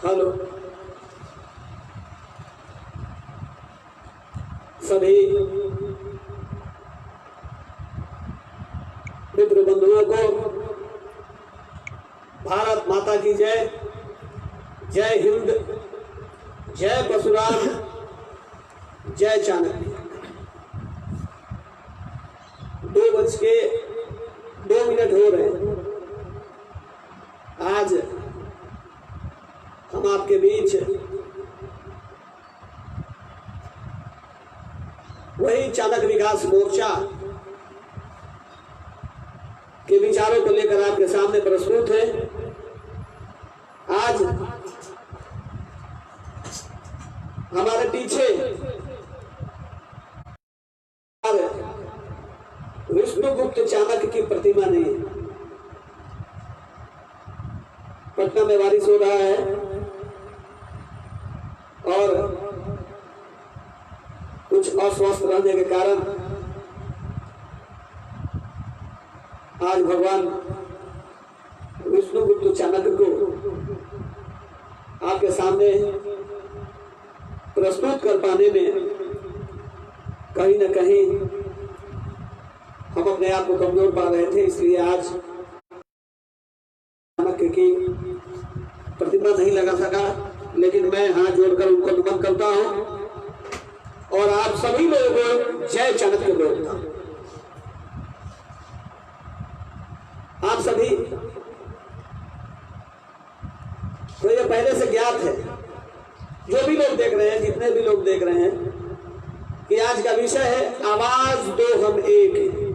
Hello सभी मित्र बंधुओं को भारत माता की जय। जय हिंद, जय परशुराम, जय चाणक्य। 2:02 हो रहे हैं। आज हम आपके बीच वही चाणक्य विकास मोर्चा के विचारों को लेकर आपके सामने प्रस्तुत है। आज हमारे पीछे विष्णुगुप्त चाणक्य की प्रतिमा नहीं है। पटना में बारिश हो रहा है और कुछ अस्वस्थ रहने के कारण आज भगवान विष्णुगुप्त चाणक्य को आपके सामने प्रस्तुत कर पाने में कहीं न कहीं हम अपने आप को कमजोर पा रहे थे। इसलिए आज चाणक्य की प्रतिमा नहीं लगा सका, लेकिन मैं हाथ जोड़कर उनको नमन करता हूं और आप सभी लोगों को जय चाणक्य बोलता हूं। आप सभी तो ये पहले से ज्ञात है, जो भी लोग देख रहे हैं, जितने भी लोग देख रहे हैं, कि आज का विषय है आवाज दो हम एक हैं।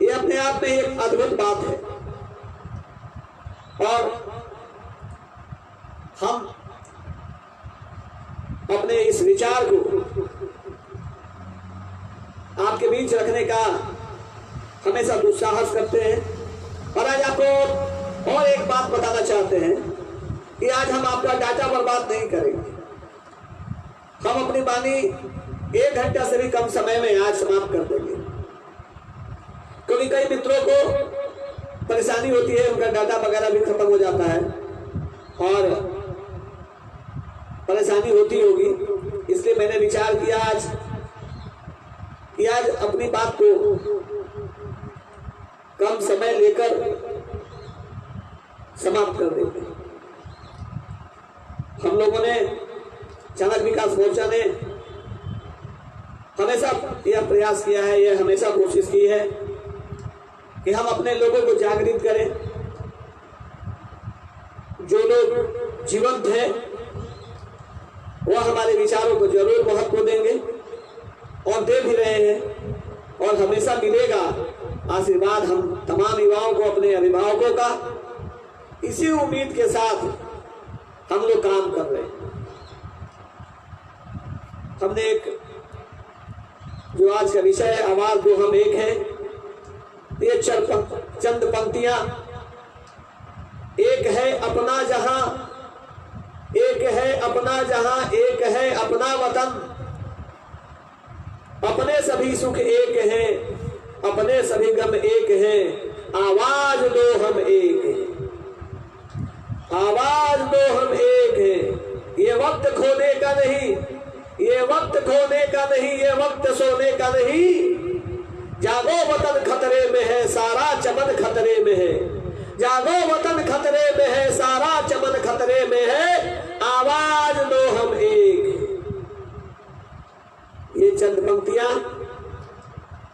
ये अपने आप में एक अद्भुत बात है और हम अपने इस विचार को आपके बीच रखने का हमेशा दुस्साहस करते हैं। और आज आपको और एक बात बताना चाहते हैं कि आज हम आपका डाटा बर्बाद नहीं करेंगे। हम अपनी वाणी 1 घंटा से भी कम समय में आज समाप्त कर देंगे, क्योंकि कई मित्रों को परेशानी होती है, उनका डाटा वगैरह भी खत्म हो जाता है और परेशानी होती होगी। इसलिए मैंने विचार किया आज अपनी बात को कम समय लेकर समाप्त कर देंगे। हम लोगों ने, चाणक्य विकास मोर्चा ने हमेशा यह प्रयास किया है, यह हमेशा कोशिश की है कि हम अपने लोगों को जागृत करें। जो लोग जीवंत हैं वह हमारे विचारों को जरूर महत्व देंगे और दे भी रहे हैं, और हमेशा मिलेगा आशीर्वाद हम तमाम युवाओं को, अपने अभिभावकों का। इसी उम्मीद के साथ हम लोग काम कर रहे हैं। हमने एक जो आज का विषय है आवाज दो हम एक है, ये चंद पंक्तियां। एक है अपना जहां, एक है अपना जहां, एक है अपना वतन, अपने सभी सुख एक हैं, अपने सभी गम एक हैं, आवाज दो हम एक हैं, आवाज दो हम एक हैं। ये वक्त खोने का नहीं, ये वक्त खोने का नहीं, ये वक्त सोने का नहीं। जागो वतन खतरे में है, सारा चमन खतरे में है। जागो वतन खतरे में है, सारा चमन खतरे में है, आवाज दो हम एक। ये चंद पंक्तियां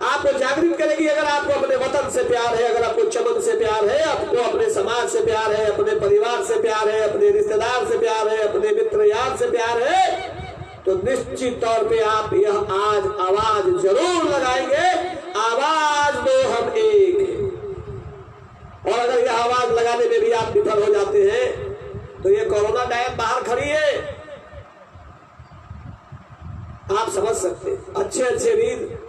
आपको जागृत करेगी। अगर आपको अपने वतन से प्यार है, अगर आपको चमन से प्यार है, आपको अपने समाज से प्यार है, अपने परिवार से प्यार है, अपने रिश्तेदार से प्यार है, अपने मित्र यार से प्यार है, तो निश्चित तौर पे आप यह आज आवाज जरूर लगाएंगे, आवाज दो हम एक। और अगर यह आवाज लगाने में भी आप विफल हो जाते हैं तो ये कोरोना डैम बाहर खड़ी है, आप समझ सकते हैं। अच्छे अच्छे वीर,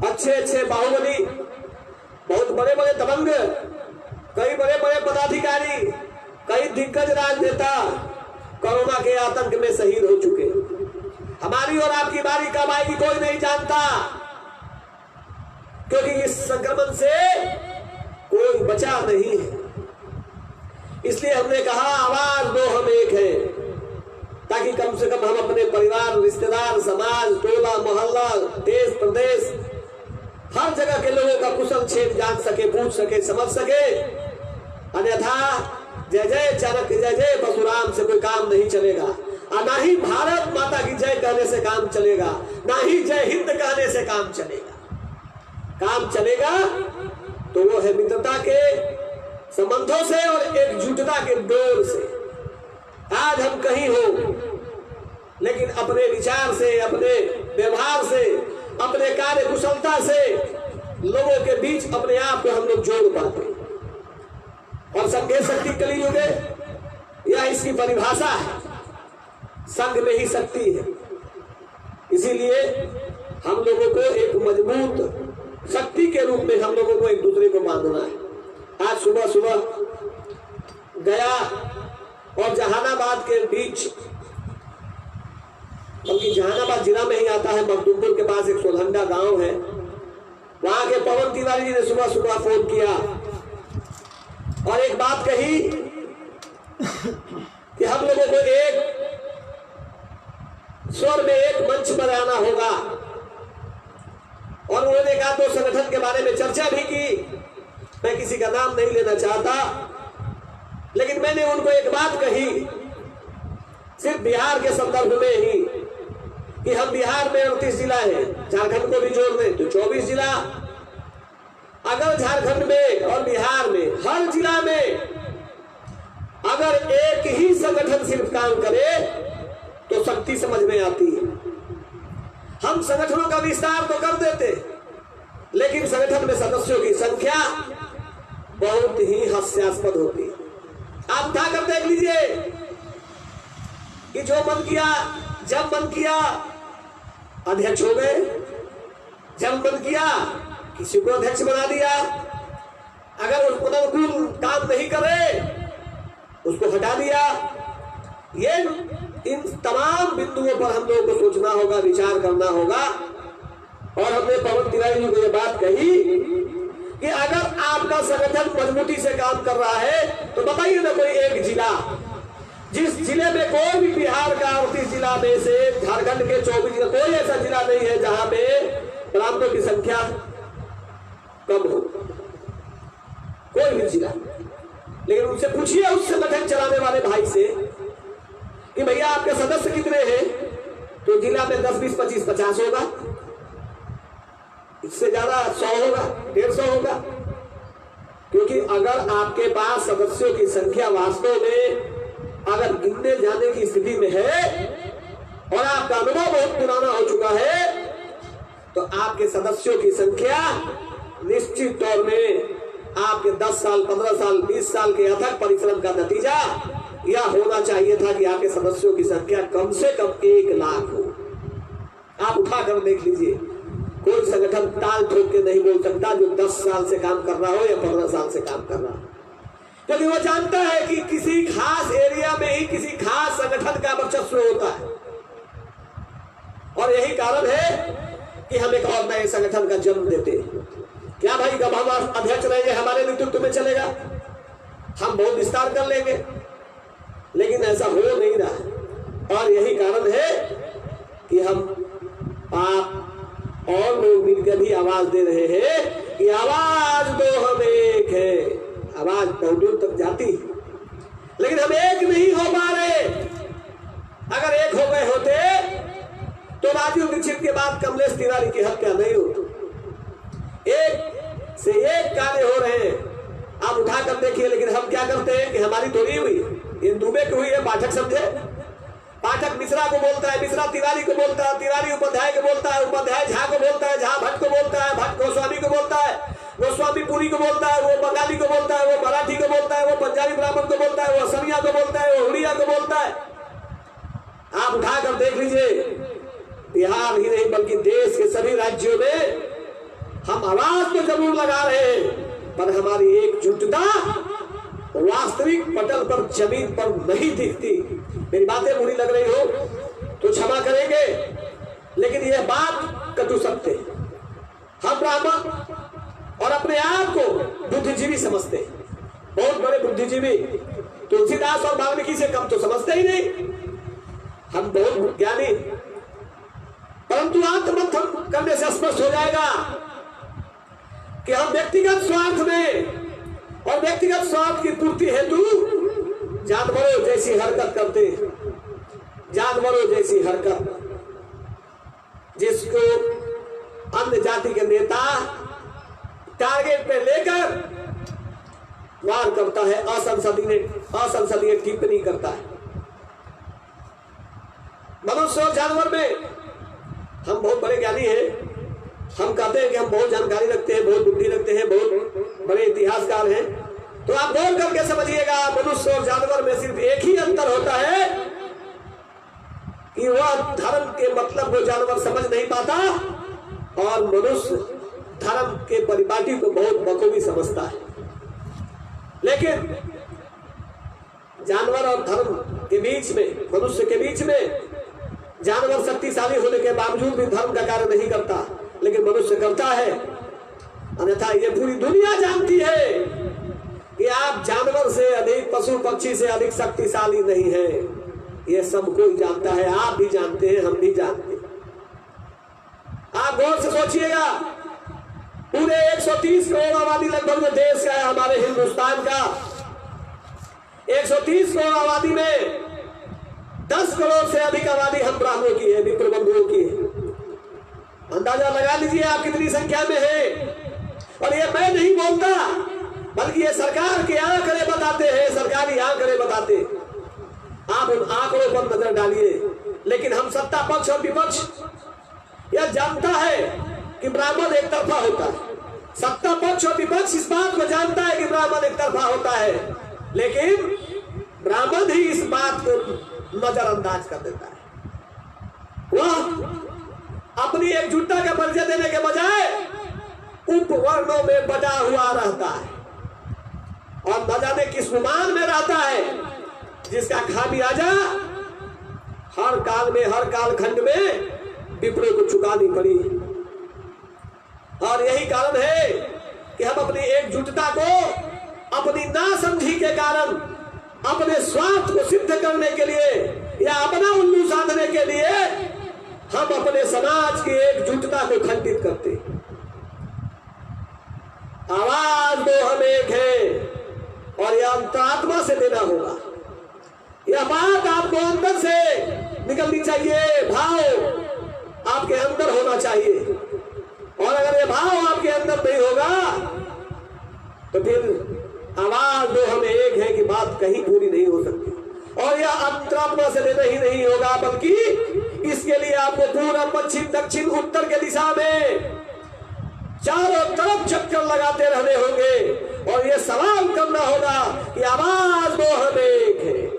अच्छे अच्छे बाहुबली, बहुत बड़े बड़े दबंग, कई बड़े बड़े पदाधिकारी, कई दिग्गज राजनेता कोरोना के आतंक में शहीद हो चुके। हमारी और आपकी बारी कब आएगी कोई नहीं जानता, क्योंकि इस संक्रमण से कोई बचा नहीं है। इसलिए हमने कहा आवाज दो जब हम अपने परिवार, रिश्तेदार, समाज, टोला मोहल्ला, देश प्रदेश, हर जगह के लोगों का कुशल क्षेम जान सके, पूछ सके, समझ सके। अन्यथा जय जय चाणक्य, जय जय परशुराम से कोई काम नहीं चलेगा, और ना ही भारत माता की जय कहने से काम चलेगा, ना ही जय हिंद कहने से काम चलेगा। काम चलेगा तो वो है मित्रता के संबंधों से और एकजुटता के डोर से। आज हम कहीं हो, लेकिन अपने विचार से, अपने व्यवहार से, अपने कार्य कुशलता से लोगों के बीच अपने आप को हम लोग जोड़ पाते। और संघ शक्ति कलियुग है, यह इसकी परिभाषा है, संघ में ही शक्ति है। इसीलिए हम लोगों को एक मजबूत शक्ति के रूप में हम लोगों को एक दूसरे को बांधना है। आज सुबह सुबह गया और जहानाबाद के बीच, बल्कि जहानाबाद जिला में ही आता है, मखदूमपुर के पास एक सोलहंडा गांव है, वहां के पवन तिवारी जी ने सुबह सुबह फोन किया और एक बात कही कि हम लोगों को एक स्वर में, एक मंच पर आना होगा। और उन्होंने कहा तो संगठन के बारे में चर्चा भी की। मैं किसी का नाम नहीं लेना चाहता, लेकिन मैंने उनको एक बात कही, सिर्फ बिहार के संदर्भ में ही, कि हम बिहार में 38 जिला है, झारखंड को भी जोड़ दें तो 24 जिला। अगर झारखंड में और बिहार में हर जिला में अगर एक ही संगठन सिर्फ काम करे तो शक्ति समझ में आती है। हम संगठनों का विस्तार तो कर देते, लेकिन संगठन में सदस्यों की संख्या बहुत ही हास्यास्पद होती है। आप उठाकर देख लीजिए कि जो मन किया, जब मन किया अध्यक्ष हो गए, जब मन किया किसी को अध्यक्ष बना दिया, अगर उस अनुकूल काम नहीं करे उसको हटा दिया। ये इन तमाम बिंदुओं पर हम लोगों को सोचना होगा, विचार करना होगा। और हमने पवन तिवारी जी को ये बात कही कि अगर आपका संगठन मजबूती से काम कर रहा है तो बताइए ना कोई एक जिला, जिस जिले में कोई भी बिहार का 38 जिला में से झारखंड के 24 जिला, कोई ऐसा जिला नहीं है जहां पे ब्राह्मणों की संख्या कम हो, कोई भी जिला। लेकिन उनसे पूछिए, उस संगठन चलाने वाले भाई से कि भैया आपके सदस्य कितने हैं, तो जिला में 10, 20, 25, 50 होगा, इससे ज्यादा 100 होगा, 150 होगा। क्योंकि अगर आपके पास सदस्यों की संख्या वास्तव में अगर गिनने जाने की स्थिति में है और आपका अनुभव बहुत पुराना हो चुका है, तो आपके सदस्यों की संख्या निश्चित तौर में आपके 10 साल, 15 साल, 20 साल के अथक परिश्रम का नतीजा यह होना चाहिए था कि आपके सदस्यों की संख्या कम से कम 1 लाख हो। आप उठाकर देख लीजिए, कोई संगठन ताल ठोक के नहीं बोल सकता जो 10 साल से काम कर रहा हो या 15 साल से काम कर रहा हो, क्योंकि वो जानता है कि किसी खास एरिया में ही किसी खास संगठन का वर्चस्व होता है। और यही कारण है कि हम एक और नए संगठन का जन्म देते हैं। क्या भाई, जब हम अध्यक्ष रहेंगे हमारे नेतृत्व में चलेगा, हम बहुत विस्तार कर लेंगे, लेकिन ऐसा हो नहीं रहा। और यही कारण है कि हम, आप और लोग मिलकर भी आवाज दे रहे हैं कि आवाज दो, हम एक है। आवाज बहुत दूर तक जाती है, लेकिन हम एक नहीं हो पा रहे। अगर एक हो गए होते तो राजीव दीक्षित के बाद कमलेश तिवारी की हत्या नहीं होती। एक से एक कार्य हो रहे हैं, आप उठाकर देखिए। लेकिन हम क्या करते हैं कि हमारी थोड़ी हुई, ये दुबे की हुई है। पाठक समझे, पाठक मिश्रा को बोलता है, मिश्रा तिवारी को बोलता है, तिवारी उपाध्याय को बोलता है, उपाध्याय झा को बोलता है, झा भट्ट को बोलता है, भट्ट गोस्वामी को बोलता है, गोस्वामी पुरी को बोलता है, वो बंगाली को बोलता है, वो मराठी को बोलता है, वो पंजाबी ब्राह्मण को बोलता है, वो असमिया को बोलता है, वो उड़िया को बोलता है। आप उठाकर देख लीजिए, बिहार ही नहीं बल्कि देश के सभी राज्यों में हम आवाज तो जरूर लगा रहे हैं, पर हमारी एकजुटता वास्तविक पटल पर, जमीन पर नहीं दिखती। मेरी बातें बुरी लग रही हो तो क्षमा करेंगे, लेकिन यह बात कटु सत्य है। हम ब्राह्मण और अपने आप को बुद्धिजीवी समझते हैं, बहुत बड़े बुद्धिजीवी। तुलसीदास और वाल्मीकि से कम तो समझते ही नहीं। हम बहुत ज्ञानी, परंतु आत्ममंथन करने से स्पष्ट हो जाएगा कि हम व्यक्तिगत स्वार्थ में और व्यक्तिगत स्वार्थ की पूर्ति हेतु जानवरों जैसी हरकत करते, जानवरों जैसी हरकत, जिसको अन्य जाति के नेता टारगेट पे लेकर वार करता है, असंसदीय टिप्पणी करता है। मनुष्य और जानवर में हम बहुत बड़े ज्ञानी हैं, हम कहते हैं कि हम बहुत जानकारी रखते हैं, बहुत बुद्धि रखते हैं, बहुत बड़े इतिहासकार हैं, तो आप गौर करके समझिएगा मनुष्य और जानवर में सिर्फ एक ही अंतर होता है कि वह धर्म के मतलब वो जानवर समझ नहीं पाता और मनुष्य धर्म के परिपाटी को बहुत बखूबी समझता है। लेकिन जानवर और धर्म के बीच में, मनुष्य के बीच में, जानवर शक्तिशाली होने के बावजूद भी धर्म का कार्य नहीं करता, लेकिन मनुष्य करता है। अन्यथा ये पूरी दुनिया जानती है कि आप जानवर से अधिक, पशु पक्षी से अधिक शक्तिशाली नहीं है। ये सब कोई जानता है, आप भी जानते हैं, हम भी जानते हैं। आप गौर से सोचिएगा, पूरे 130 करोड़ आबादी लगभग जो देश का है हमारे हिंदुस्तान का, 130 करोड़ आबादी में 10 करोड़ से अधिक आबादी हम ब्राह्मणों की है, विप्र बंधुओं की है। अंदाजा लगा लीजिए आप कितनी संख्या में है। और ये मैं नहीं बोलता, बल्कि ये सरकार के आंकड़े बताते हैं, सरकारी आंकड़े बताते। आप उन आंकड़ों पर नजर डालिए। लेकिन हम सत्ता पक्ष और विपक्ष यह जानता है कि ब्राह्मण एक तरफा होता है। सत्ता पक्ष और विपक्ष इस बात को जानता है कि ब्राह्मण एक तरफा होता है, लेकिन ब्राह्मण ही इस बात को नजरअंदाज कर देता है। वह अपनी एकजुटता का परिचय देने के बजाय उपवर्णों में बटा हुआ रहता है और न जाने किस गुमान में रहता है, जिसका खामियाजा हर काल में, हर कालखंड में विप्रो को चुकानी पड़ी। और यही कारण है कि हम अपनी एकजुटता को अपनी नासमझी के कारण, अपने स्वार्थ को सिद्ध करने के लिए या अपना उल्लू साधने के लिए हम अपने समाज की एकजुटता को खंडित करते। आवाज दो हम एक है और यह अंतरात्मा से देना होगा। यह बात आपको अंदर से निकलनी चाहिए, भाव आपके अंदर होना चाहिए। और अगर ये भाव आपके अंदर नहीं होगा तो फिर आवाज दो हम एक है कि बात कहीं पूरी नहीं हो सकती। और यह अंतरात्मा से देना ही नहीं होगा, बल्कि इसके लिए आपको पूरा पश्चिम, दक्षिण, उत्तर के दिशा में चारों तरफ चक्कर लगाते रहने होंगे और यह सवाल करना होगा कि आवाज दो हम एक है।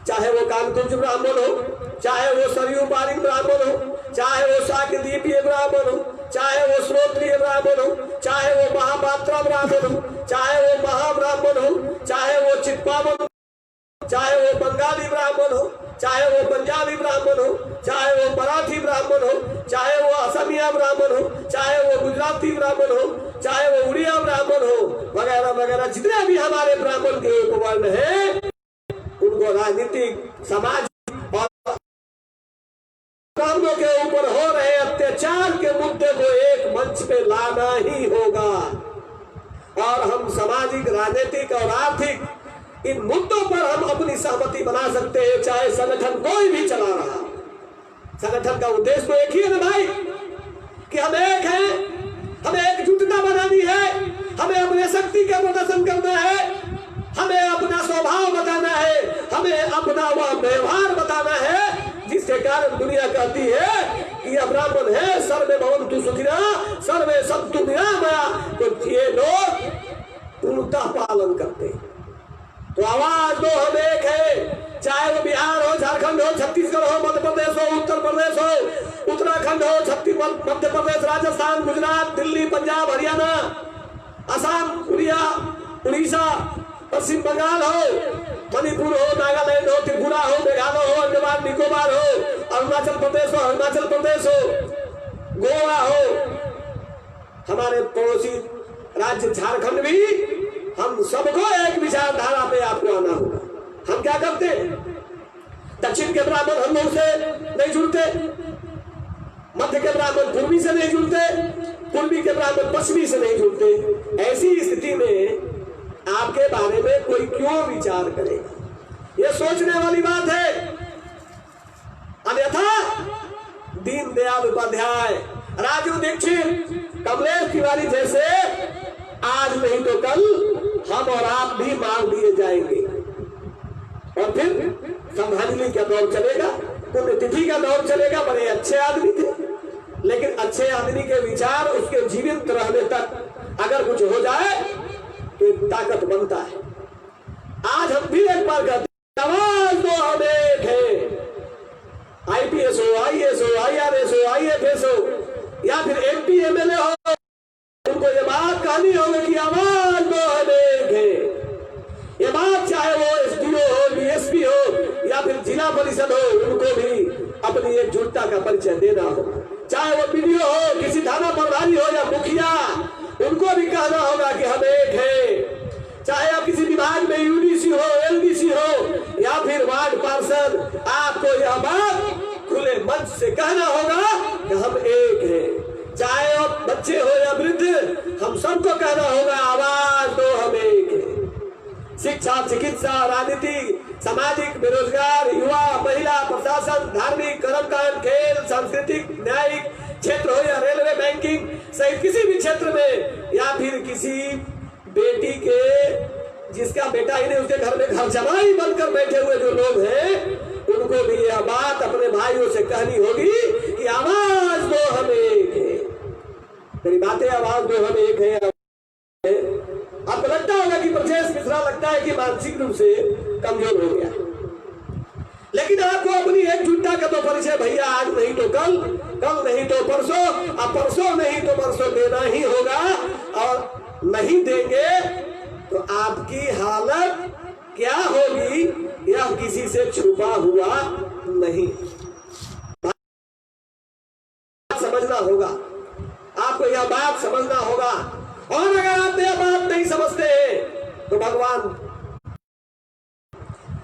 चाहे वो कानकुंज ब्राह्मण हो, चाहे वो सरयू पारिक ब्राह्मण हो, चाहे वो शाकदीपीय ब्राह्मण हो, चाहे वो श्रोत्रिय ब्राह्मण हो, चाहे वो महापात्र ब्राह्मण हो, चाहे वो महाब्राह्मण हो, चाहे वो चित्पावन, चाहे वो बंगाली ब्राह्मण हो, चाहे वो पंजाबी ब्राह्मण हो, चाहे वो मराठी ब्राह्मण हो, चाहे वो असमिया ब्राह्मण हो, चाहे वो गुजराती ब्राह्मण हो, चाहे वो उड़िया ब्राह्मण हो, वगैरह वगैरह जितने भी हमारे ब्राह्मण के उपवर्ण हैं, उनको राजनीतिक, सामाजिक और ब्राह्मणों के ऊपर हो रहे अत्याचार के मुद्दे को एक मंच पे लाना ही होगा। और हम सामाजिक, राजनीतिक और आर्थिक इन मुद्दों पर हम अपनी सहमति बना सकते हैं, चाहे संगठन कोई भी चला रहा। संगठन का उद्देश्य तो एक ही है ना भाई, कि हम एक हैं, हमें एकजुटता बनानी है, हमें अपने शक्ति का प्रदर्शन करना है, हमें अपना स्वभाव बताना है, हमें अपना वह व्यवहार बताना है जिसके कारण दुनिया कहती है कि यह ब्राह्मण है, सर्वे भवन्तु सुखिनः, सर्वे सन्तु निरामया। तो ये लोग पूर्णतः पालन करते हैं। तो आवाज दो हम एक है, चाहे वो बिहार हो, झारखंड हो, छत्तीसगढ़ हो, मध्य प्रदेश हो, उत्तर प्रदेश हो, उत्तराखंड हो, मध्य प्रदेश, राजस्थान, गुजरात, दिल्ली, पंजाब, हरियाणा, असम, उड़ीसा, पश्चिम बंगाल हो, मणिपुर हो, नागालैंड हो, त्रिपुरा हो, मेघालय हो, अंडमान निकोबार हो, अरुणाचल प्रदेश हो, हिमाचल प्रदेश हो, गोवा हो, हमारे पड़ोसी राज्य झारखंड भी, हम सबको एक विचारधारा पे आपको आना होगा। हम क्या करते हैं? दक्षिण के ब्राह्मण हम लोग से नहीं जुड़ते, मध्य के ब्राह्मण पूर्वी से नहीं जुड़ते, पूर्वी के ब्राह्मण पश्चिमी से नहीं जुड़ते। ऐसी स्थिति में आपके बारे में कोई क्यों विचार करेगा? यह सोचने वाली बात है। अन्यथा दीनदयाल उपाध्याय, राजू दीक्षित, कमलेश तिवारी जैसे आज नहीं तो कल हम और आप भी मार दिए जाएंगे और फिर श्रद्धांजलि का दौर चलेगा, पुण्यतिथि का दौर चलेगा। बड़े अच्छे आदमी थे, लेकिन अच्छे आदमी के विचार उसके जीवित रहने तक अगर कुछ हो जाए तो ताकत बनता है। आज हम भी एक बार कहते हैं, आवाज दो हम एक है। आईपीएस हो, आईएएस हो, आईआरएस हो, आईएफएस हो या फिर एमपी एमएलए हो, उनको ये बात कहनी होगी कि आवाज दो हम एक है। ये बात चाहे वो एसडीओ हो, डीएसपी हो या फिर जिला परिषद हो, उनको भी अपनी एकजुटता का परिचय देना हो। चाहे वो बीडीओ हो, किसी थाना प्रभारी हो या मुखिया, उनको भी कहना होगा कि हम एक है। चाहे आप किसी विभाग में यूडीसी हो, एलडीसी हो या फिर वार्ड पार्षद, आपको यह बात खुले मंच से कहना होगा कि हम एक हैं। चाहे आप बच्चे हो या वृद्ध, हम सबको कहना होगा आवाज दो हम एक हैं। शिक्षा, चिकित्सा, राजनीति, सामाजिक, बेरोजगार, युवा, महिला, प्रशासन, धार्मिक, कर्मकांड, खेल, सांस्कृतिक, न्यायिक क्षेत्र हो या रेलवे, बैंकिंग सहित किसी भी क्षेत्र में, या फिर किसी बेटी के जिसका बेटा ही नहीं उसके घर में घर जमाई बनकर बैठे हुए जो लोग हैं, उनको भी यह बात अपने भाइयों से कहनी होगी कि आवाज दो हम एक है। मेरी बातें आवाज दो हम एक है। आपको लगता होगा कि ब्रजेश मिश्रा लगता है कि मानसिक रूप से कमजोर हो गया, लेकिन आपको अपनी एकजुटता का तो परिचय भैया आज नहीं तो कल, कल नहीं तो परसों, अब परसों नहीं तो परसों देना ही होगा। और नहीं देंगे तो आपकी हालत क्या होगी यह किसी से छुपा हुआ नहीं। समझना होगा, आपको यह बात समझना होगा। और अगर आप यह बात नहीं समझते हैं तो भगवान,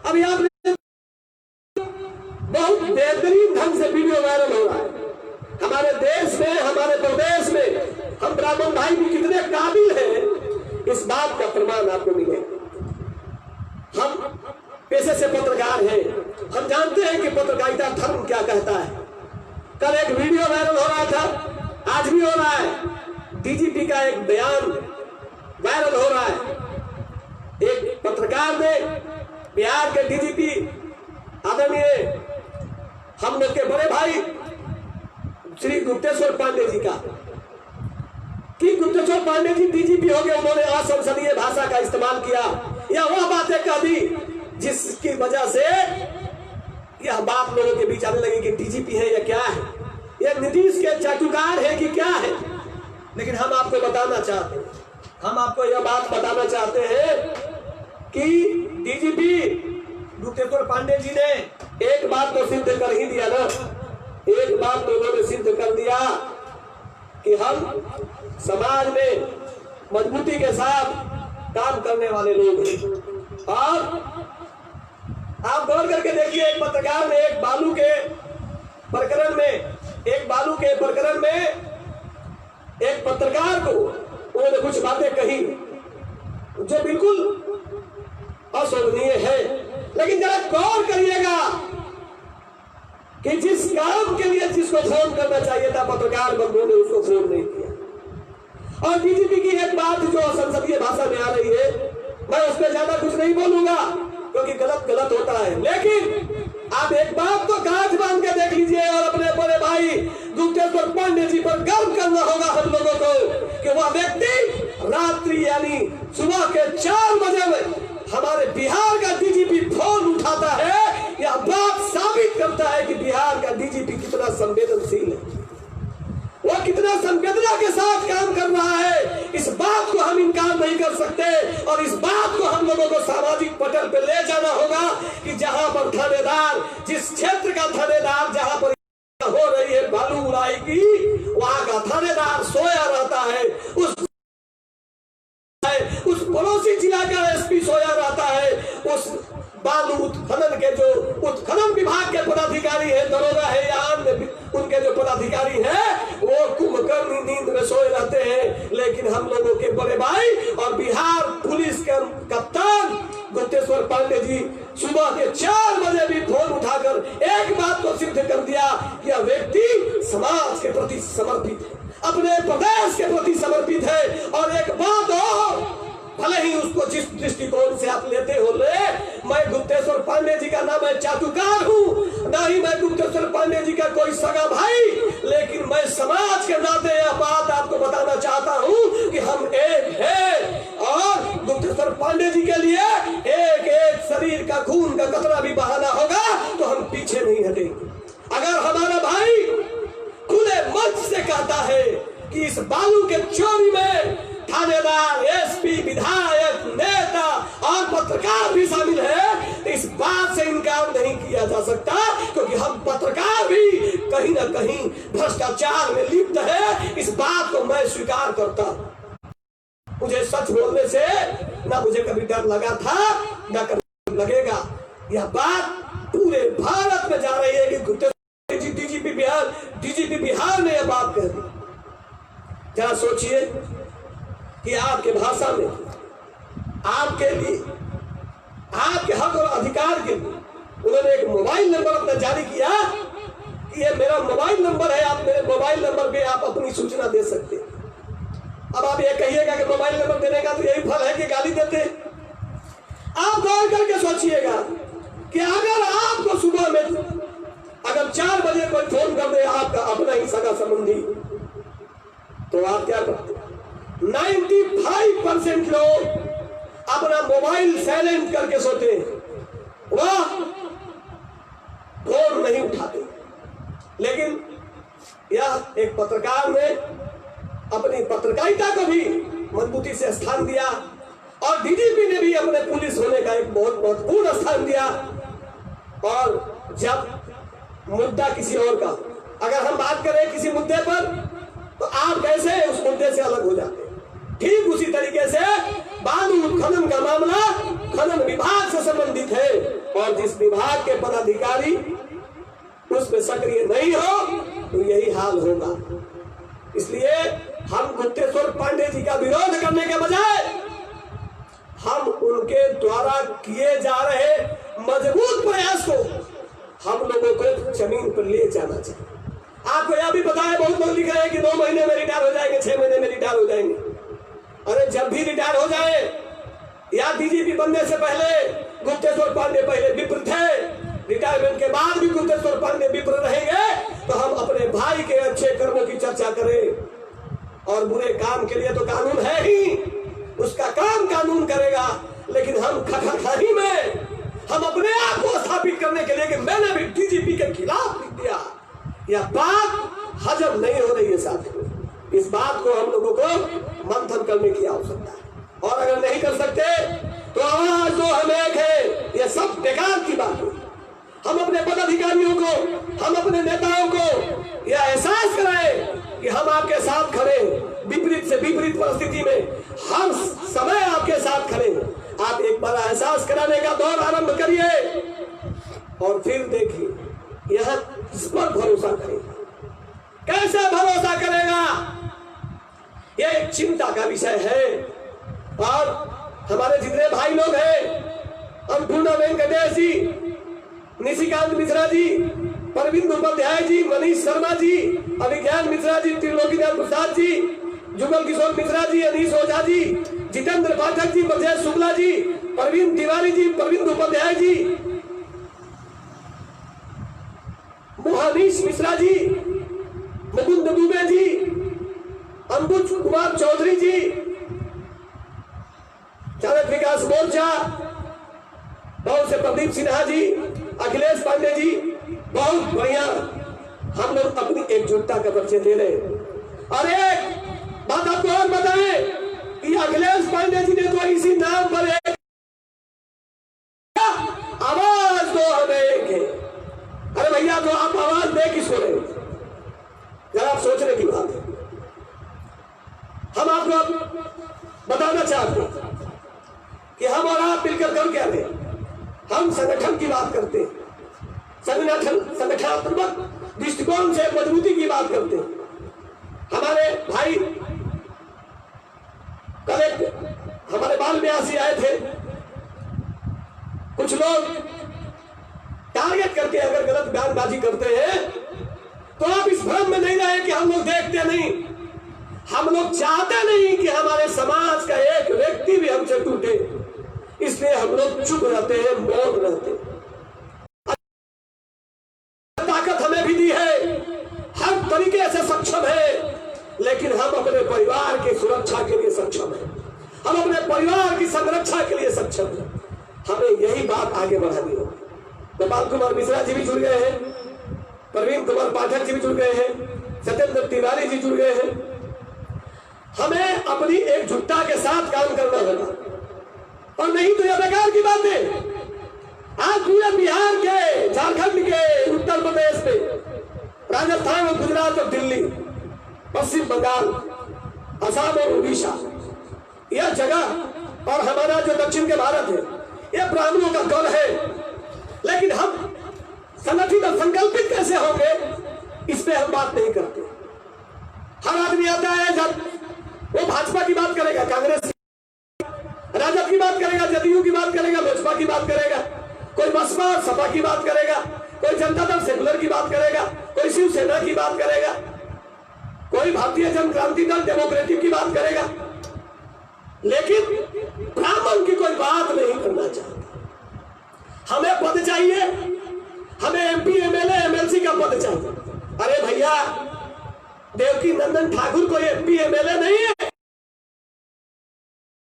अभी आपने बहुत बेहतरीन ढंग से वीडियो वायरल हो रहा है हमारे देश में, हमारे प्रदेश में। हम ब्राह्मण भाई भी कितने काबिल हैं इस बात का प्रमाण आपको मिलेगा। हम पेशे से पत्रकार हैं, हम जानते हैं कि पत्रकारिता धर्म क्या कहता है। कल एक वीडियो वायरल हो रहा था, आज भी हो रहा है, डीजीपी का एक बयान वायरल हो रहा है। एक पत्रकार ने बिहार के डीजीपी आदरणीय हम लोग के बड़े भाई श्री गुप्तेश्वर पांडे जी का, कि गुप्तेश्वर पांडे जी डीजीपी हो गए, उन्होंने असंसदीय भाषा का इस्तेमाल किया या वह बातें कह दी जिसकी वजह से यह बात लोगों के बीच आने लगी कि डीजीपी है या क्या है, यह नीतीश के चाटुकार है कि क्या है। लेकिन हम आपको बताना चाहते हैं, हम आपको यह बात बताना चाहते हैं कि डीजीपी गुप्तेश्वर पांडे जी ने एक बात तो सिद्ध कर ही दिया ना, एक बात तो उन्होंने सिद्ध कर दिया कि हम समाज में मजबूती के साथ काम करने वाले लोग हैं। और आप गौर करके देखिए, एक पत्रकार ने एक बालू के प्रकरण में एक पत्रकार को उन्होंने कुछ बातें कही जो बिल्कुल अशोभनीय है। लेकिन जरा गौर करिएगा कि जिस काम के लिए जिसको फोन करना चाहिए था पत्रकार बंधुओं ने उसको फोन नहीं किया। और डीजीपी की एक बात जो संसदीय भाषा में आ रही है, मैं उस पर ज्यादा कुछ नहीं बोलूंगा क्योंकि गलत होता है। लेकिन आप एक बात तो कांच बांध के देख लीजिए और अपने बड़े भाई गुप्तेश्वर पांडे जी पर गर्व करना होगा हम लोगों को कि वह व्यक्ति रात्रि यानी सुबह के 4 बजे में हमारे बिहार का डीजीपी फोन उठाता है। यह बात साबित करता है कि बिहार का डीजीपी कितना संवेदनशील है, वह कितना संवेदना के साथ काम कर रहा है। इस बात को हम इनकार नहीं कर सकते और इस बात को हम लोगों को सामाजिक पटल पे ले जाना होगा कि जहां पर थानेदार, जिस क्षेत्र का थानेदार जहां पर हो रही है बालू उड़ाई की, वहां का थानेदार सोया रहता है, उस पड़ोसी जिला का एसपी सोया रहता है, उस बालू उत्खनन के जो उत्खनन विभाग के पदाधिकारी है, दरोगा है या अन्य उनके जो पदाधिकारी हैं वो कुंभकर्ण नींद में सोए रहते हैं। लेकिन हम लोगों के बड़े भाई और बिहार पुलिस के कप्तान गुप्तेश्वर पांडे जी सुबह के 4 बजे भी फोन उठाकर एक बात को सिद्ध कर दिया कि यह व्यक्ति समाज के प्रति समर्पित है, अपने प्रदेश के प्रति समर्पित है। और एक बात और, भले ही उसको जिस दृष्टिकोण से आप लेते हो ले, मैं गुप्तेश्वर पांडे जी का ना मैं चाटुकार हूँ, ना ही मैं गुप्तेश्वर पांडे जी का कोई सगा भाई, लेकिन मैं समाज के नाते यह बात आपको बताना चाहता हूँ कि हम एक हैं। और गुप्तेश्वर पांडे जी के लिए एक एक शरीर का खून का कतरा भी बहाना होगा तो हम पीछे नहीं हटेंगे। अगर हमारा भाई खुले मंच से कहता है कि इस बालू के चोरी में थानेदार, एसपी, विधायक, नेता और पत्रकार भी शामिल है, तो इस बात से इनकार नहीं किया जा सकता, क्योंकि हम पत्रकार भी कहीं न कहीं भ्रष्टाचार में लिप्त है। इस बात को मैं स्वीकार करता हूं। मुझे सच बोलने से ना मुझे कभी डर लगा था ना कभी लगेगा। यह बात पूरे भारत में जा रही है कि डीजीपी बिहार ने यह बात कह दी। जरा सोचिए कि आपके भाषा में आपके लिए, आपके हक और अधिकार के लिए उन्होंने एक मोबाइल नंबर अपना जारी किया कि ये मेरा मोबाइल नंबर है, आप मेरे मोबाइल नंबर पे आप अपनी सूचना दे सकते हैं। अब आप ये कहिएगा कि मोबाइल नंबर देने का तो यही फल है कि गाली देते। आप गौर करके सोचिएगा कि अगर आपको सुबह में अगर 4 बजे कोई फोन कर दे आपका अपना ही सगा संबंधी, तो आप क्या करते? 95% लोग अपना मोबाइल साइलेंट करके सोते हैं, वह फोन नहीं उठाते। लेकिन यह एक पत्रकार ने अपनी पत्रकारिता को भी मजबूती से स्थान दिया और डीजीपी ने भी अपने पुलिस होने का एक बहुत महत्वपूर्ण स्थान दिया। और जब मुद्दा किसी और का, अगर हम बात करें किसी मुद्दे पर, तो आप कैसे उस मुद्दे से अलग हो जाते हैं, ठीक उसी तरीके से बालू उत्खनन का मामला खनन विभाग से संबंधित है और जिस विभाग के पदाधिकारी उसमें सक्रिय नहीं हो तो यही हाल होगा। इसलिए हम गुप्तेश्वर पांडे जी का विरोध करने के बजाय हम उनके द्वारा किए जा रहे मजबूत प्रयास को हम लोगों को जमीन पर ले जाना चाहिए। आपको यह भी पता है, बहुत लोग लिख रहे हैं कि 2 महीने में रिटायर हो जाएंगे, 6 महीने में रिटायर हो जाएंगे। अरे जब भी रिटायर हो जाए या डीजीपी बनने से पहले गुप्तेश्वर पांडे पहले विप्र थे, रिटायरमेंट के बाद भी गुप्तेश्वर पांडे विप्र रहेंगे, तो हम अपने भाई के अच्छे कर्मों की चर्चा करें। और बुरे काम के लिए तो कानून है ही, उसका काम कानून करेगा। लेकिन हम खखरखाही में हम अपने आप को स्थापित करने के लिए कि मैंने भी डीजीपी के खिलाफ लिख दिया, यह बात हजम नहीं हो रही है साथियों। इस बात को हम लोगों को मंथन करने की आवश्यकता है। और अगर नहीं कर सकते तो आवाज दो, हम एक है, यह सब बेकार की बात है। हम अपने पदाधिकारियों को, हम अपने नेताओं को यह एहसास कराएं कि हम आपके साथ खड़े हैं, विपरीत से विपरीत परिस्थिति में हर समय आपके साथ खड़े हैं। आप एक बार एहसास कराने का दौर आरंभ करिए और फिर देखिए यह किस पर भरोसा करेगा, कैसे भरोसा करेगा, यह एक चिंता का विषय है। और हमारे जितने भाई लोग हैं, अन्नपूर्णा वेंकटेश जी, निशिकांत मिश्रा जी, परविंद उपाध्याय जी, मनीष शर्मा जी, अभिज्ञान मिश्रा जी, त्रिलोकीनाथ प्रसाद जी, जुगल किशोर मिश्रा जी, अनीश ओझा जी, जितेंद्र पाठक जी, ब्रजेश शुक्ला जी, परवीन तिवारी जी, परविंद उपाध्याय जी, मोहनीश मिश्रा जी, मुकुंद दुबे जी, अंबुज कुमार चौधरी जी, चालक विकास मोर्चा बहुत से प्रदीप सिन्हा जी, अखिलेश पांडे जी, बहुत बढ़िया हम लोग अपनी एकजुटता का परिचय दे रहे हैं। और एक बात आपको और बताएं कि अखिलेश पांडे जी ने तो इसी नाम पर एक आवाज दो हमें एक है। अरे भैया, तो आप आवाज दे किसको रहे, जरा आप सोचने की बात है। हम आपको बताना चाहते हैं कि हम और आप मिलकर कर क्या रहे, हम संगठन की बात करते हैं, संगठनात्मक दृष्टिकोण से मजबूती की बात करते हैं। हमारे भाई कल हमारे बाल ब्यासी आए थे, कुछ लोग टारगेट करके अगर गलत बयानबाजी करते हैं तो आप इस भ्रम में नहीं रहे कि हम लोग देखते नहीं। हम लोग चाहते नहीं कि हमारे समाज का एक व्यक्ति भी हमसे टूटे, इसलिए हम लोग चुप रहते हैं, मौन रहते हैं। ताकत हमें भी दी है, हर तरीके से सक्षम है, लेकिन हम अपने परिवार की सुरक्षा के लिए सक्षम है, हम अपने परिवार की संरक्षा के लिए सक्षम है। हमें यही बात आगे बढ़ानी होगी। गोपाल कुमार मिश्रा जी भी जुड़ गए हैं, प्रवीण कुमार पाठक जी भी जुड़ गए हैं, सत्येंद्र तिवारी जी जुड़ गए हैं। हमें अपनी एकजुटता के साथ काम करना होगा, और नहीं तो यह बेकार की बात है। आज पूरे बिहार के, झारखंड के, उत्तर प्रदेश में, राजस्थान और गुजरात और दिल्ली, पश्चिम बंगाल, असम और उड़ीसा, यह जगह और हमारा जो दक्षिण के भारत है, यह ब्राह्मणों का गढ़ है। लेकिन हम संगठित और संकल्पित कैसे होंगे, इस पे हम बात नहीं करते। हर आदमी आता है, जब वो भाजपा की बात करेगा, कांग्रेस, राजद की बात करेगा, जदयू की बात करेगा, लोजपा की बात करेगा, कोई बसपा और सपा की बात करेगा, कोई जनता दल सेकुलर की बात करेगा, कोई शिवसेना की बात करेगा, कोई भारतीय जन क्रांति दल डेमोक्रेटिक की बात करेगा, लेकिन ब्राह्मण की कोई बात नहीं करना चाहता। हमें पद चाहिए, हमें एमपी, एमएलए, एमएलसी का पद चाहिए। अरे भैया, देवकी नंदन ठाकुर कोई एमपी, एमएलए नहीं है।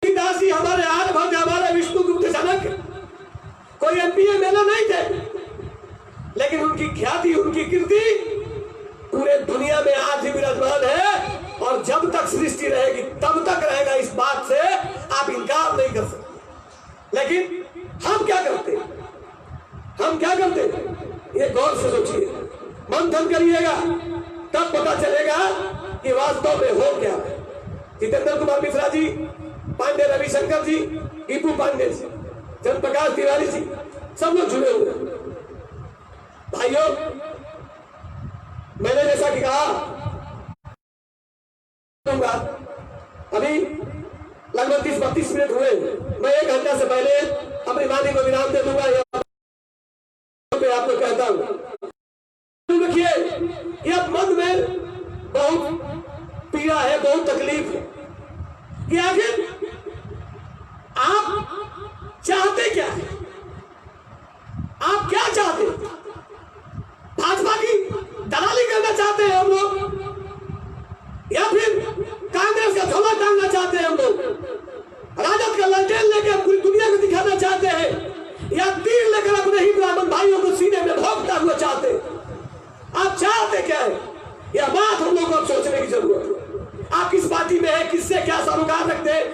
दास जी हमारे आर्यभट्ट, हमारे विष्णुगुप्त जनक कोई एमपी, एमएलए नहीं थे, लेकिन उनकी ख्याति, उनकी कीर्ति पूरे दुनिया में आज भी विराजमान है, और जब तक सृष्टि रहेगी तब तक रहेगा। इस बात से आप इनकार नहीं कर सकते। लेकिन हम क्या करते हैं, हम क्या करते हैं, ये गौर से सोचिए, मंथन करिएगा, तब पता चलेगा कि वास्तव में हो क्या है। जितेंद्र कुमार मिश्रा जी, पांडे रविशंकर जी, ईपू पांडे जी, चंद्रप्रकाश तिवारी जी, सब लोग जुड़े हुए हैं। भाइयों, मैंने जैसा कि कहा, अभी लगभग 30-32 मिनट हुए, मैं 1 घंटा से पहले अपनी वाणी को विराम दे दूंगा। आपको कहता हूं, देखिए, यह मन में बहुत पीड़ा है, बहुत तकलीफ है कि आखिर आप चाहते क्या है, आप क्या चाहते हैं? भाजपा की दलाली करना चाहते हैं हम लोग, या फिर कांग्रेस का झोला टांगना चाहते हैं हम लोग, राजद का लंटेन लेकर पूरी दुनिया को दिखाना चाहते हैं, या तीर लेकर अपने ही ब्राह्मण भाइयों को सीने में भोंकता हुआ चाहते हैं? आप चाहते क्या है, यह बात हम लोगों को सोचने की जरूरत है। आप किस पार्टी में है, किससे क्या सरोकार रखते हैं,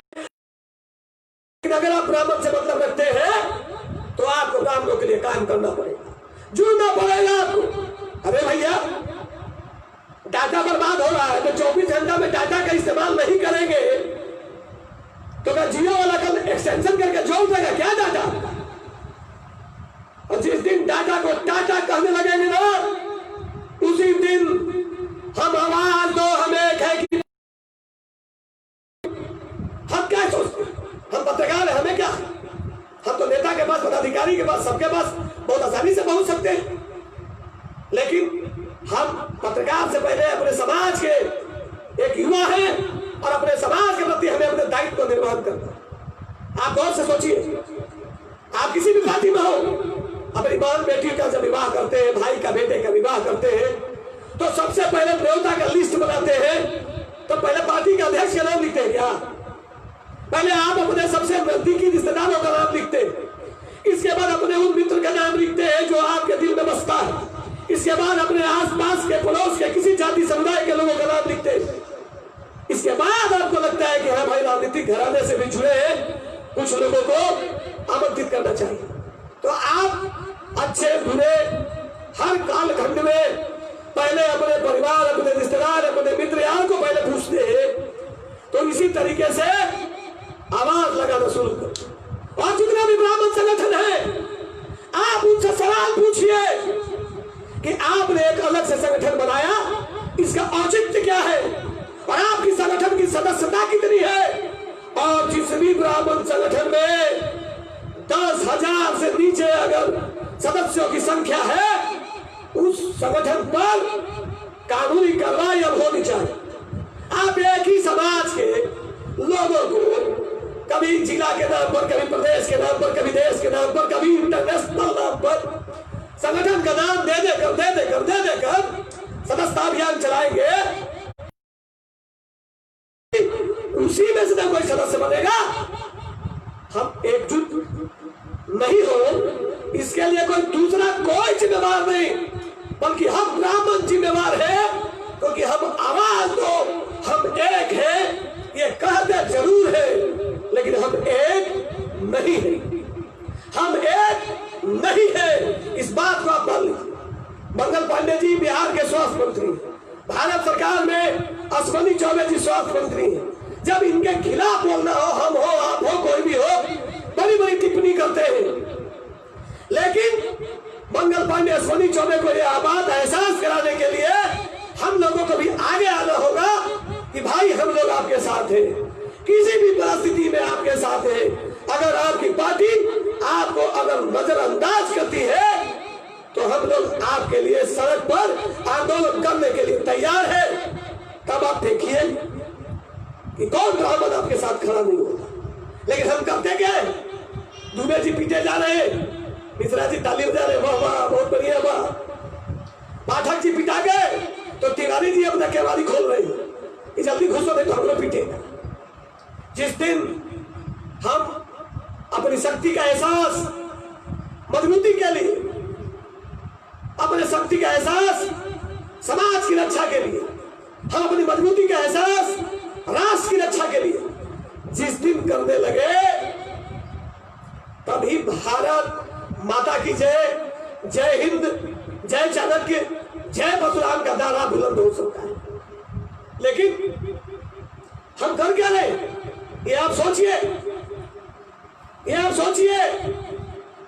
लेकिन अगर आप ब्राह्मण से मतलब रखते हैं तो आपको ब्राह्मणों के लिए काम करना पड़ेगा, जुड़ना पड़ेगा आपको। अरे भैया, डाटा बर्बाद हो रहा है, तो 24 घंटा में डाटा का इस्तेमाल नहीं करेंगे तो क्या जियो वाला कल एक्सटेंशन करके जोड़ देगा क्या डाटा? और जिस दिन डाटा को टाटा कहने लगेंगे ना, उसी दिन हम आवाज दो, हमें है कि हम क्या सोचते हैं, हम पत्रकार है, हमें क्या, हम तो नेता के पास, पदाधिकारी के पास, सबके पास बहुत आसानी से पहुंच सकते हैं, लेकिन हम पत्रकार से पहले अपने समाज के एक युवा हैं, और अपने समाज के प्रति हमें अपने दायित्व को निर्वहन करना। आप गौर से सोचिए, आप किसी भी पार्टी में हो, अपनी बहन बेटी का जब विवाह करते हैं, भाई का बेटे का विवाह करते हैं, तो सबसे पहले न्योता का लिस्ट बनाते हैं, तो पहले पार्टी के अध्यक्ष का नाम लिखते हैं क्या? पहले आप अपने सबसे नजदीकी रिश्तेदारों का नाम लिखते हैं, इसके बाद अपने उन मित्र का नाम लिखते हैं जो आपके दिल में बसता है, इसके बाद अपने आसपास के, पड़ोस के किसी जाति समुदाय के लोगों का नाम लिखते हैं, इसके बाद आपको लगता है कि हाँ भाई, राजनीतिक घराने से भी जुड़े हैं, कुछ लोगों को आमंत्रित करना चाहिए। तो आप अच्छे बुरे हर कालखंड में पहले अपने परिवार, अपने रिश्तेदार, अपने मित्र यार को पहले पूछते हैं, तो इसी तरीके से आवाज लगाना शुरू करो। और जितना भी ब्राह्मण संगठन है, आप उनसे सवाल पूछिए कि आपने एक अलग से संगठन बनाया, इसका औचित्य क्या है और आपकी संगठन की सदस्यता कितनी है। और जिस भी ब्राह्मण संगठन में 10,000 से नीचे अगर सदस्यों की संख्या है, उस संगठन पर कानूनी कार्रवाई अब होनी चाहिए। आप एक ही समाज के लोगों को कभी जिला के नाम पर, कभी प्रदेश के नाम पर, कभी देश के नाम पर, कभी इंटरनेशनल नाम पर संगठन का नाम दे देकर सदस्यता अभियान चलाएंगे, उसी में से कोई सदस्य बनेगा। हम एकजुट नहीं हो, इसके लिए कोई दूसरा कोई जिम्मेवार नहीं, बल्कि हम ब्राह्मण जिम्मेवार है, क्योंकि हम आवाज दो, हम एक है, ये कहते जरूर है, लेकिन हम एक नहीं है। हम एक नहीं है, इस बात को आप मान लीजिए। मंगल पांडे जी बिहार के स्वास्थ्य मंत्री, भारत सरकार में अश्विनी चौबे जी स्वास्थ्य मंत्री हैं। जब इनके खिलाफ बोलना हो, हम हो, आप हो, कोई भी हो, बड़ी बड़ी टिप्पणी करते हैं, लेकिन मंगल पांडे, अश्विनी चौबे को यह बात एहसास कराने के लिए हम लोगों को भी आगे आना होगा कि भाई हम लोग आपके साथ हैं, किसी भी परिस्थिति में आपके साथ हैं। अगर आपकी पार्टी आपको अगर नजरअंदाज करती है तो हम लोग आपके लिए सड़क पर आंदोलन करने के लिए तैयार है। तब आप देखिए कि कौन ब्राह्मण आपके साथ खड़ा नहीं होगा। लेकिन हम करते क्या है, दुबे जी पीटे जा रहे हैं, मिश्रा जी ताली बजा रहे, वाह वाह बहुत बढ़िया वाह, पाठक जी पिटा गए तो तिवारी जी अपना केवाड़ी खोल रहे हैं, जल्दी घुसो नहीं तो हम लोग पीटेगा। जिस दिन हम अपनी शक्ति का एहसास मजबूती के लिए, अपने शक्ति का एहसास समाज की रक्षा के लिए, हम अपनी मजबूती का एहसास राष्ट्र की रक्षा के लिए जिस दिन करने लगे, तभी भारत माता की जय, जय हिंद, जय चाणक्य, जय परशुराम का नारा बुलंद हो सकता है। लेकिन हम कर क्या रहे, ये आप सोचिए, ये आप सोचिए।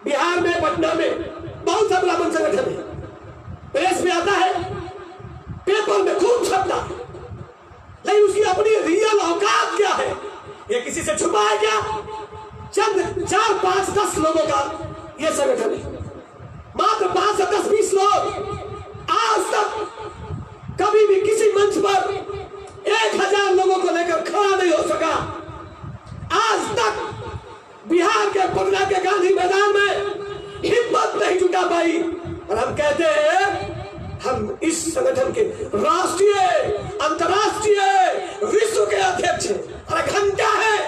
बिहार में, पटना में बहुत सा ब्राह्मण संगठन है, प्रेस में आता है, पेपर में खूब छपता है, लेकिन उसकी अपनी रियल औकात क्या है, ये किसी से छुपा है क्या? चंद 4, 5, 10 लोगों का ये संगठन है, मात्र 5 से 10, 20 लोग। आज तक कभी भी किसी मंच पर 1000 लोगों को लेकर खड़ा नहीं हो सका। आज तक बिहार के पटना के गांधी मैदान में हिम्मत नहीं जुटा पाई, और हम कहते हैं हम इस संगठन के राष्ट्रीय, अंतरराष्ट्रीय, विश्व के अध्यक्ष हैं। अरे घंटा है,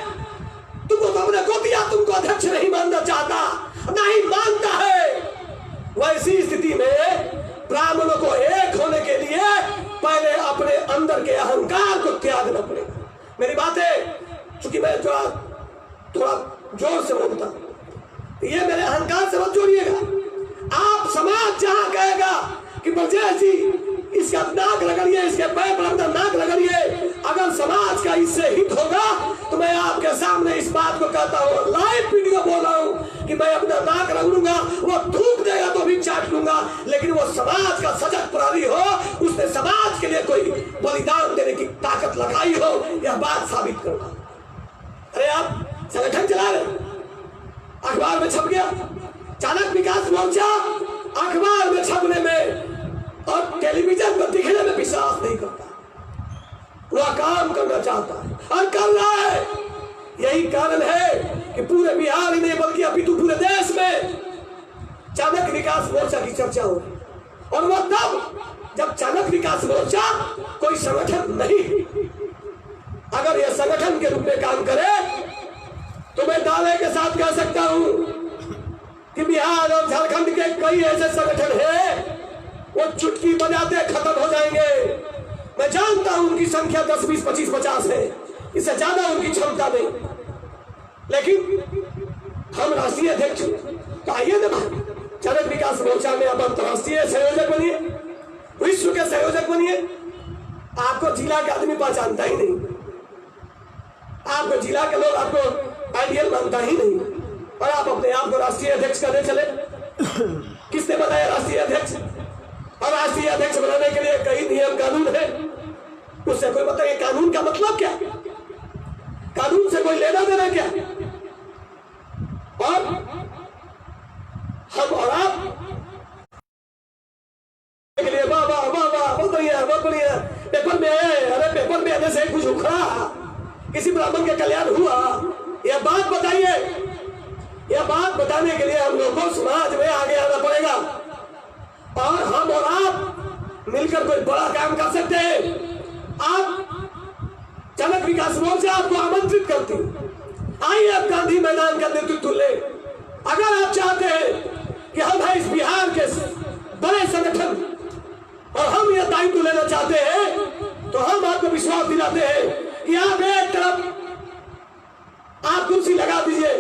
तुमको तो हमने को दिया, तुमको अध्यक्ष नहीं मानना चाहता, नहीं मानता है। वैसी स्थिति में ब्राह्मणों को एक होने के लिए पहले अपने अंदर के अहंकार को त्यागना पड़ेगा। मेरी बातें चूंकि मैं थोड़ा जोर से बोलता हूं, ये मेरे अहंकार से मत जोड़िएगा। आप समाज जहां कहेगा कि ब्रजेश जी इसका नाक रगड़िए, इसके पैर पर अपना नाक रगड़िए, अगर समाज का इससे हित होगा तो मैं आपके सामने इस बात को कहता हूँ, लाइव वीडियो बोल रहा हूँ कि मैं अपना नाक रगड़ूंगा, वो थूक देगा तो भी चाट लूंगा, लेकिन वो समाज का सजग प्रहरी हो, उसने समाज के लिए कोई बलिदान देने की ताकत लगाई हो, यह बात साबित करना। अरे आप संगठन चला रहे, अखबार में छप गया, चाणक्य विकास मोर्चा अखबार में छपने में और टेलीविजन पर दिखने में विश्वास नहीं करता, वह काम करना चाहता है और कर रहा है। यही कारण है कि पूरे बिहार में बल्कि अपितु पूरे देश में चाणक्य विकास मोर्चा की चर्चा हो रही, और वह तब जब चाणक्य विकास मोर्चा कोई संगठन नहीं। अगर यह संगठन के रूप में काम करे तो मैं दावे के साथ कह सकता हूं कि बिहार और झारखंड के कई ऐसे संगठन हैं, वो चुटकी बजाते खत्म हो जाएंगे। मैं जानता हूं उनकी संख्या 10, 20, 25, 50 है, इससे ज्यादा उनकी क्षमता नहीं, लेकिन हम राष्ट्रीय अध्यक्ष तो आइए ना, चाणक्य विकास मोर्चा में अब अंतरराष्ट्रीय संयोजक बनिए, विश्व के संयोजक बनिए। आपको जिला के आदमी पहचानता ही नहीं, आपको जिला के लोग आपको आइडियल मानता ही नहीं, और आप अपने आप को राष्ट्रीय अध्यक्ष करने चले। किसने बनाया राष्ट्रीय अध्यक्ष? और राष्ट्रीय अध्यक्ष बनाने के लिए कई नियम कानून है, उससे कोई मतलब, ये कानून का मतलब क्या? कानून से कोई लेना देना क्या? और हम और आप के लिए वाह वाह वाह वाह बहुत बढ़िया बहुत बढ़िया, पेपर में आए, अरे पेपर में आने से कुछ उखड़ा, किसी ब्राह्मण के कल्याण हुआ, यह बात बताइए। यह बात बताने के लिए हम लोगों को समाज में आगे आना पड़ेगा और हम और आप मिलकर कोई बड़ा काम कर सकते हैं। आप चमक विकास मोर्चा आपको आमंत्रित करती, आइए आप गांधी मैदान का नेतृत्व ले। अगर आप चाहते हैं कि हम हैं इस बिहार के बड़े संगठन और हम यह दायित्व लेना चाहते हैं, तो हम आपको विश्वास दिलाते हैं कि आप एक तरफ आप कुर्सी लगा दीजिए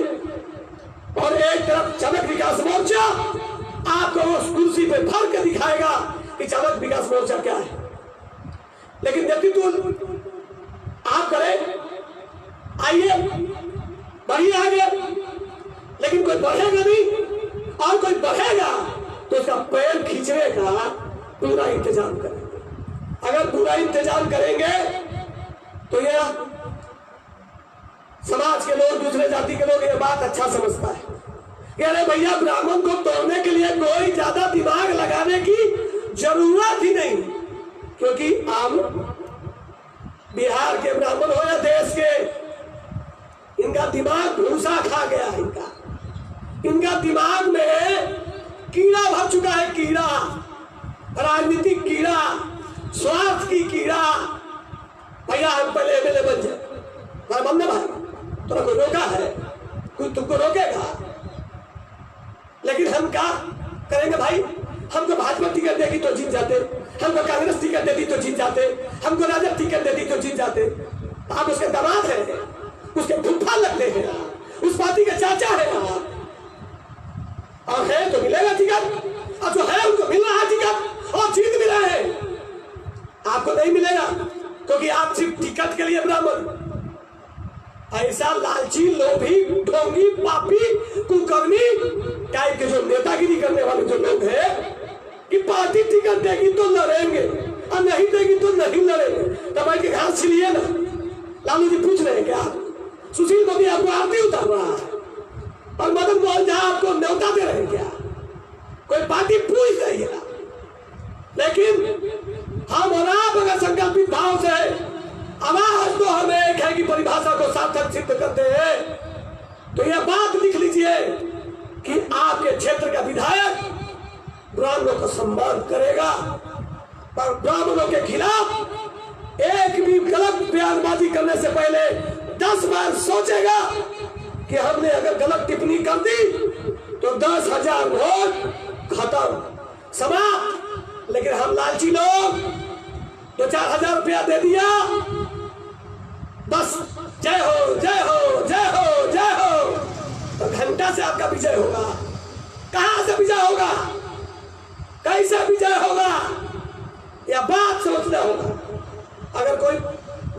और एक तरफ चमक विकास मोर्चा आपको उस कुर्सी पे भर के दिखाएगा कि चमक विकास मोर्चा क्या है। लेकिन नेतृत्व आप करें, आइए बढ़िए आगे, लेकिन कोई बढ़ेगा नहीं और कोई बढ़ेगा तो उसका पैर खींचने का पूरा इंतजाम करेंगे। अगर पूरा इंतजाम करेंगे तो यह समाज के लोग, दूसरे जाति के लोग यह बात अच्छा समझता है कि अरे भैया ब्राह्मण को तोड़ने के लिए कोई ज्यादा दिमाग लगाने की जरूरत ही नहीं, क्योंकि आम बिहार के ब्राह्मण हो या देश के, इनका दिमाग भूसा खा गया है। इनका दिमाग में कीड़ा भर चुका है, कीड़ा, राजनीतिक कीड़ा, स्वार्थ की कीड़ा। भैया हम पहले एमएलए बन जाए, बन भाई, तो कोई रोका है? कोई तुमको रोकेगा? लेकिन हम क्या करेंगे भाई? हमको भाजपा टिकट देगी तो जीत जाते, हमको कांग्रेस टिकट देती तो जीत जाते, हमको राजद टिकट देती तो जीत जाते। आप उसके दामाद हैं, उसके फूफा लगते हैं, उस पार्टी के चाचा है और है तो मिलेगा टिकट, और जो है उनको मिल रहा है टिकट और जीत भी रहे हैं। आपको नहीं मिलेगा क्योंकि आप सिर्फ टिकट के लिए ब्राह्मण। ऐसा लालची, लोभी, ढोंगी, पापी, कुकर्मी टाइप के जो नेतागिरी करने वाले जो लोग हैं कि पार्टी टिकट देगी तो लड़ेंगे और नहीं देगी तो नहीं लड़ेंगे, तब बैठ के घास छिलिए ना। लालू जी पूछ रहे हैं क्या? सुशील मोदी आपको आरती उतार रहा है और मदन मोहन झा आपको न्योता दे रहे हैं क्या? कोई पार्टी पूछ रही है। लेकिन हम और आप अगर संकल्पित भाव से आवाज तो हमें एक है कि परिभाषा को सार्थक सिद्ध करते हैं, तो यह बात लिख लीजिए कि आपके क्षेत्र का विधायक ब्राह्मणों का सम्मान करेगा, पर ब्राह्मणों के खिलाफ एक भी गलत बयानबाजी करने से पहले 10 बार सोचेगा कि हमने अगर गलत टिप्पणी कर दी तो 10,000 वोट खत्म, समाप्त। लेकिन हम लालची लोग 2-4 हजार रुपया दे दिया, बस जय हो जय हो जय हो जय हो, तो घंटा से आपका विजय होगा। कहां से विजय होगा? कैसे विजय होगा? यह बात समझना होगा। अगर कोई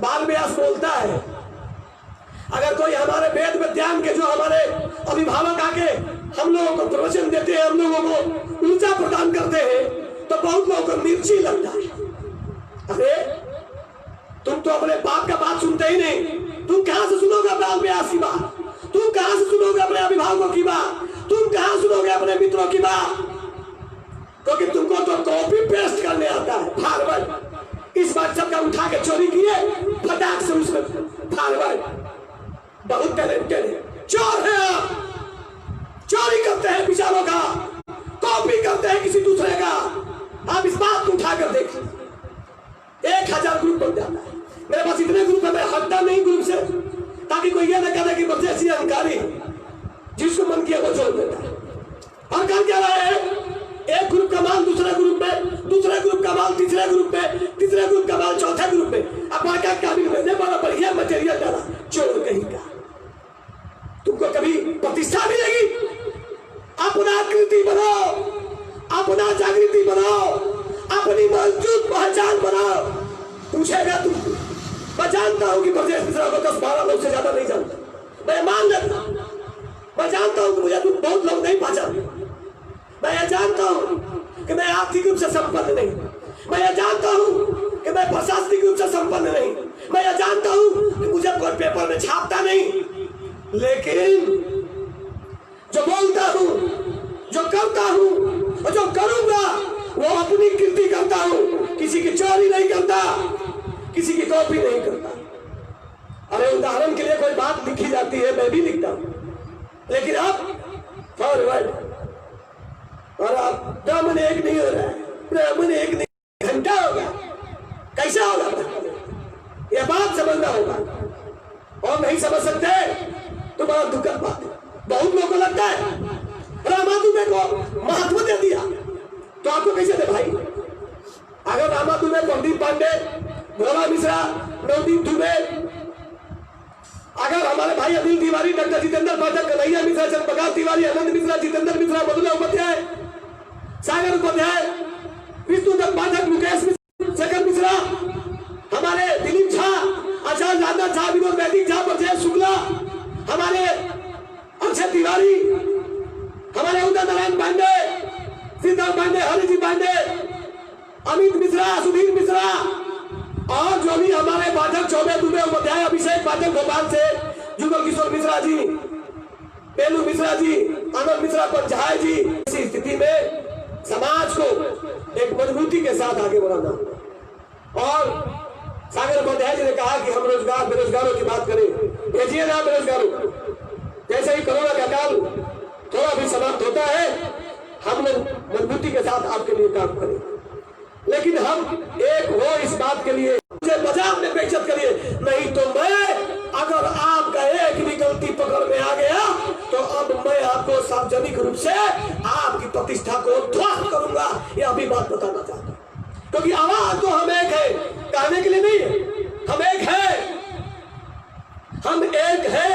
बाल व्यास बोलता है, अगर कोई हमारे वेद विद्यान के जो हमारे अभिभावक आके हम लोगों को प्रवचन देते हैं, हम लोगों को ऊर्जा प्रदान करते हैं, तो बहुत लोगों को मिर्ची लगता है। अरे तुम तो अपने बाप का बात सुनते ही नहीं, तुम कहां से सुनोगे बाल व्यास की बात? तुम कहां से सुनोगे अपने अभिभावकों की बात? तुम कहां सुनोगे अपने मित्रों की बात? क्योंकि तुमको तो कॉपी पेस्ट करने आता है, फॉरवर्ड। इस बार सबका उठा के चोरी किए, फटाक से उसमें फॉरवर्ड। बहुत टैलेंटेड है, चोर है आप, चोरी करते हैं विचारों का, कॉपी करते हैं किसी दूसरे का। आप इस बात को उठाकर देख, 1000 ग्रुप बन जाता है। मेरे पास इतने ग्रुप है, मैं हटता नहीं ग्रुप से, ताकि कोई ये ना करे कि परदेसी अहंकारी, जिसको मन किया वो छोड़ देता है। और कर क्या रहे हैं? एक ग्रुप का माल दूसरे ग्रुप में, दूसरे ग्रुप का माल तीसरे ग्रुप में, तीसरे ग्रुप का माल चौथे ग्रुप में। अपना क्या काबिल में बड़ा बढ़िया मटेरियल डाला, चोर कहीं का। तुमको कभी प्रतिष्ठा मिलेगी? अपना आकृति बनाओ, अपना जागृति बनाओ, अपनी मौजूद पहचान बनाओ। पूछेगा तुम, मैं जानता हूं कि प्रदेश मिश्रा को 10-12 लोग से ज्यादा नहीं जानता, मैं मान लेता हूं। मैं जानता हूं कि मुझे तुम बहुत लोग नहीं पहचानते। मैं ये जानता हूं कि मैं आर्थिक रूप से संपन्न नहीं, मैं ये जानता हूं कि मैं प्रशासनिक रूप से संपन्न नहीं, मैं ये जानता हूं कि मुझे कोई पेपर में छापता नहीं, लेकिन जो बोलता हूं, जो करता हूं और जो करूंगा वो अपनी कीर्ति करता हूं, किसी की चोरी नहीं करता, किसी की कॉपी नहीं करता। अरे उदाहरण के लिए कोई बात लिखी जाती है, मैं भी लिखता हूं, लेकिन अब फॉरवर्ड, और अब ब्राह्मण एक नहीं हो रहा है, ब्राह्मण एक नहीं, घंटा होगा, कैसा होगा यह बात समझना होगा। और नहीं समझ सकते तो बहुत दुखद बात है। बहुत लोगों को लगता है रामादुबे को महत्व दे दिया, तो आपको कैसे दे भाई? अगर रामादुबे, प्रदीप पांडे, भोला मिश्रा, नवदीप दुबे, अगर हमारे भाई अनिल तिवारी, डॉक्टर जितेंद्र पाठक, कन्हैया मिश्रा, चंद्रप्रकाश तिवारी, आनंद मिश्रा, जितेंद्र मिश्रा, मधुला उपाध्याय, सागर उपाध्याय, विष्णुदत्त पाठक, मुकेश मिश्रा, शेखर मिश्रा, हमारे दिलीप झा, आचार्य राजनाथ झा, विनोद वैदिक झा, प्रजय शुक्ला, हमारे अक्षय तिवारी, हमारे उदय नारायण पांडे, सिद्धार्थ पांडे, हरिजी पांडे, अमित मिश्रा, सुधीर मिश्रा, और जो भी हमारे पाठक चौबे, दुबे, उपाध्याय, अभिषेक पाठक भोपाल से, जुगल किशोर मिश्रा जी, पेलू मिश्रा जी, आनंद मिश्रा, पंचाय जी, इसी स्थिति में समाज को एक मजबूती के साथ आगे बढ़ाना। और सागर उपाध्याय जी ने कहा कि हम रोजगार, बेरोजगारों की बात करें, भेजिए ना बेरोजगारों, जैसे ही कोरोना का काल थोड़ा भी समाप्त होता है, हम लोग मजबूती के साथ आपके लिए काम करें, लेकिन हम एक हो इस बात के लिए, मुझे बाजार में बेइज्जत करिए नहीं तो मैं, अगर आपका एक भी गलती पकड़ में आ गया तो अब मैं आपको सार्वजनिक रूप से आपकी प्रतिष्ठा को ध्वस्त करूंगा। यह भी बात बताना चाहता हूं, क्योंकि आवाज तो हम एक है, कहने के लिए नहीं है, हम एक है, हम एक है।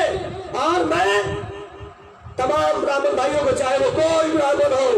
और मैं तमाम ब्राह्मण भाइयों को, चाहे वो कोई ब्राह्मण हो,